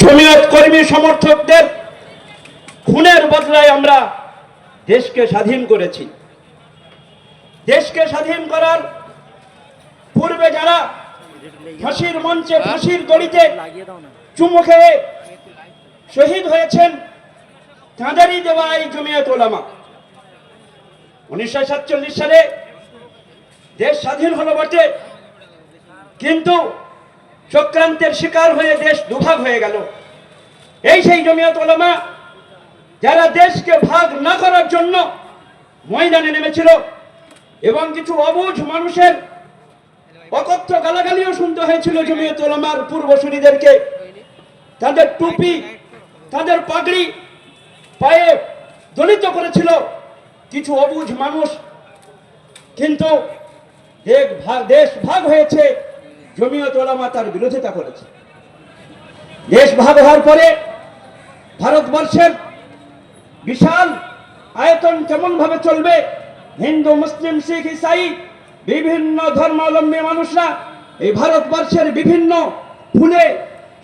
জমিয়ত কর্মী সমর্থকদের খুনের বদলায় আমরা দেশকে স্বাধীন করেছি। দেশকে স্বাধীন করার পূর্বে যারা ফাঁসির মঞ্চে ফাঁসির দড়িতে চুমু খেয়ে শহীদ হয়েছেন তাঁদেরই দেওয়া এই জমিয়ত উলামা। 1947 সালে দেশ স্বাধীন হলো বটে, কিন্তু চক্রান্তের শিকার হয়ে দেশ দুভাগ হয়ে গেল। এই সেই জমিয়ত উলামা যারা দেশকে ভাগ না করার জন্য ময়দানে নেমেছিল এবং কিছু অবুঝ মানুষের অকথ্য গালাগালিও শুনতে হয়েছিল জমিয়ত উলামার পূর্বসূরীদেরকে। তাদের টুপি, তাদের পাগড়ি পায়ে দলিত করেছিল কিছু অবুঝ মানুষ, কিন্তু দেশ ভাগ হয়েছে, জমিয়ত উলামা তার বিরোধিতা করেছে। দেশ ভাগ হওয়ার পরে ভারতবর্ষের বিশাল আয়তন কেমন ভাবে চলবে, হিন্দু, মুসলিম, শিখ, ইসাই বিভিন্ন ধর্মাবলম্বী মানুষরা এই ভারতবর্ষের বিভিন্ন ফুলে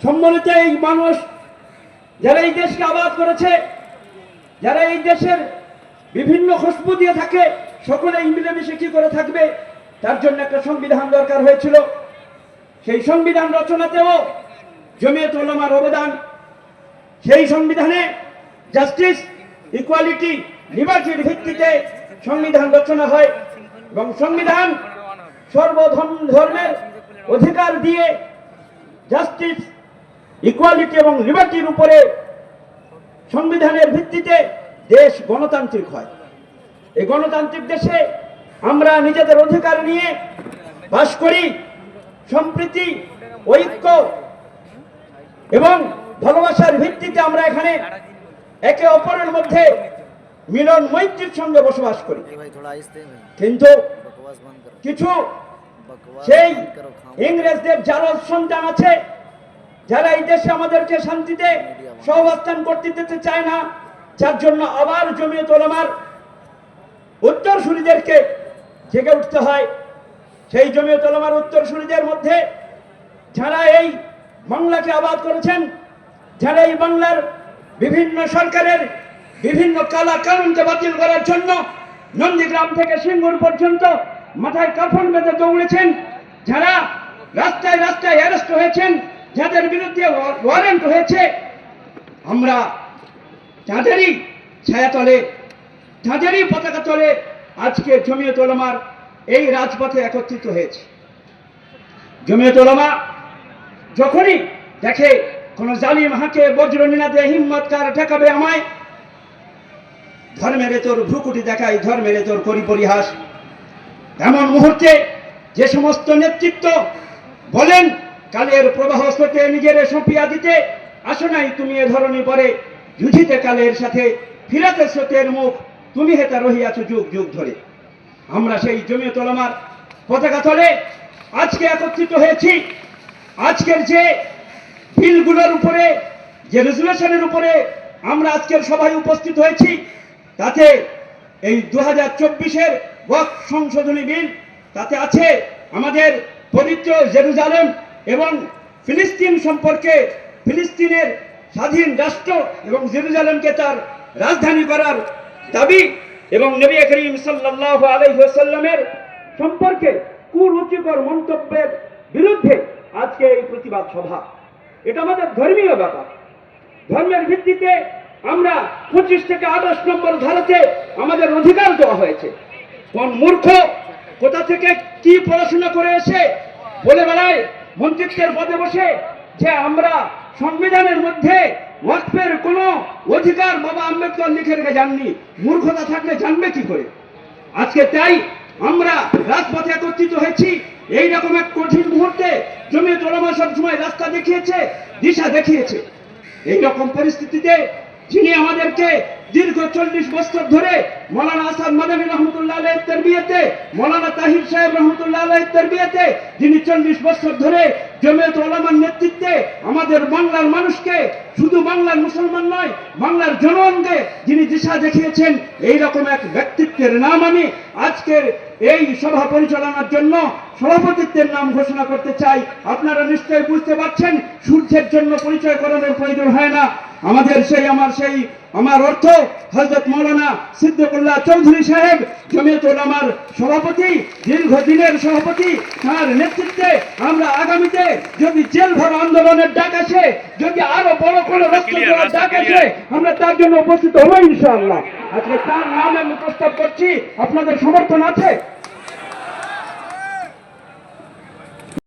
সম্মিলিত এই মানুষ যারা এই দেশকে আবাদ করেছে, যারা এই দেশের বিভিন্ন খুশবু দিয়ে থাকে, সকলে মিলেমিশে কি করে থাকবে, তার জন্য একটা সংবিধান দরকার হয়েছিল। সেই সংবিধান রচনাতেও জমিয়ত উলামার অবদান। সেই সংবিধানে জাস্টিস, ইকুয়ালিটি, লিবার্টির ভিত্তিতে সংবিধান রচনা হয় এবং সংবিধান সর্বধর্মের অধিকার দিয়ে জাস্টিস, ইকুয়ালিটি এবং লিবার্টির উপরে সংবিধানের ভিত্তিতে দেশ গণতান্ত্রিক হয়। এই গণতান্ত্রিক দেশে আমরা নিজেদের অধিকার নিয়ে বাস করি। সম্প্রীতি, ঐক্য এবং ভালোবাসার ভিত্তিতে আমরা এখানে একে অপরের মধ্যে মিলন মৈত্রীর সঙ্গে বসবাস করি। কিন্তু কিছু সেই ইংরেজদের জারজ সন্তান আছে যারা এই দেশে আমাদেরকে শান্তিতে সহাবস্থান করতে দিতে চায় না, যার জন্য আবার জমিয়ত উলামার উত্তরসূরিদেরকে জেগে উঠতে হয়। সেই জমিয়ত উলামার উত্তরসূরিদের মধ্যে যারা এই বাংলাকে আবাদ করেছেন, যারা এই বাংলার বিভিন্ন সরকারের বিভিন্ন কালা কানুনকে বাতিল করার জন্য নন্দীগ্রাম থেকে সিঙ্গুর পর্যন্ত মাথায় কাফন বেঁধে দৌড়েছেন, যারা রাস্তায় রাস্তায় অ্যারেস্ট হয়েছেন, যাদের বিরুদ্ধে ওয়ারেন্ট হয়েছে, আমরা তাদেরই ছায়াতলে, তাদেরই পতাকা তলে আজকে জমিয়ত উলামার এই রাজপথে একত্রিত হয়েছে। জমিয়ত উলামা যখনই দেখে কোন জালিম হাকে বজ্র নিনাদে হিম্মত কার ঠেকাবে আমায়, ধর্মের তোর ভ্রুকুটি দেখাই, ধর্মের তোর করি পরিহাস, এমন মুহূর্তে যে সমস্ত নেতৃত্ব বলেন কালের প্রবাহ স্রোতে নিজের সঁপিয়া দিতে, আসো নাই তুমি এ ধরনী পরে যুঝিতে কালের সাথে, ফিরাতে স্রোতের মুখ তুমি হেতা রহিয়াছ যুগ যুগ ধরে। আমরা সেই জমিয়ত উলামার পতাকা তলে আজকে একত্রিত হয়েছি। আজকের যে বিলগুলোর উপরে, যে রেজুলেশনের উপরে আমরা আজকের সভায় উপস্থিত হয়েছি, তাতে এই 2024-এর ওয়াকফ সংশোধনী বিল, তাতে আছে আমাদের পবিত্র জেরুজালেম এবং ফিলিস্তিন সম্পর্কে, ফিলিস্তিনের স্বাধীন রাষ্ট্র এবং জেরুজালেমকে তার রাজধানী করার দাবি এবং নবী করিম সাল্লাল্লাহু আলাইহি ওয়াসাল্লামের সম্পর্কে কুরুচিকর মন্তব্যের বিরুদ্ধে আজকে এই প্রতিবাদ সভা। এটা আমাদের ধর্মীয় ব্যাপার। ধর্মের ভিত্তিতে আমরা 25 থেকে 28 নম্বর ধারাতে আমাদের অধিকার দেওয়া হয়েছে। কোন মূর্খ কোথা থেকে কি পড়াশোনা করে এসে বলে বেড়ায় মন্ত্রিত্বের পদে বসে যে আমরা সংবিধানের মধ্যে ওয়াকফের কোন অধিকার বাবা আম্বেদকর লিখে রেখে যাননি। মূর্খতা থাকলে জানবে কি করে? আজকে তাই আমরা রাজপথে একত্রিত হয়েছি। এইরকম এক কঠিন মুহূর্তে জমিয়ত উলামা সবসময় রাস্তা দেখিয়েছে, দিশা দেখিয়েছে। এইরকম পরিস্থিতিতে যিনি আমাদেরকে দীর্ঘ 40 বছর ধরে মৌলানা আসাদ মাদানী রহমতুল্লাহ আলাইহির তরবিয়তে, মৌলানা তাহির সাহেব রহমতুল্লাহ আলাইহির তরবিয়তে, যিনি 40 বছর ধরে জমিয়ত উলামার নেতৃত্বে আমাদের বাংলার মানুষকে, শুধু বাংলার মুসলমান নয় বাংলার জনগণকে যিনি দিশা দেখিয়েছেন, এই রকম এক ব্যক্তিত্বের নাম আমি আজকের এই সভা পরিচালনার জন্য সভাপতিত্বের নাম ঘোষণা করতে চাই। আপনারা নিশ্চয়ই বুঝতে পারছেন, সূর্যের জন্য পরিচয় করানোর প্রয়োজন হয় না। আমার অর্থ হযরত মাওলানা সিদ্দিকুল্লাহ চৌধুরী সাহেব জমিয়ত উলামার সভাপতি, দীর্ঘদিনের সভাপতি, তার নেতৃত্বে আমরা আগামীতে যদি জেল ভরা আন্দোলনের ডাক আসে, যদি আরো বড় কোনো রক্ত দেওয়ার ডাক আসে, আমরা তার জন্য উপস্থিত হবো ইনশাআল্লাহ। আজকে তার নামে আমি প্রস্তাব করছি, আপনাদের সমর্থন আছে?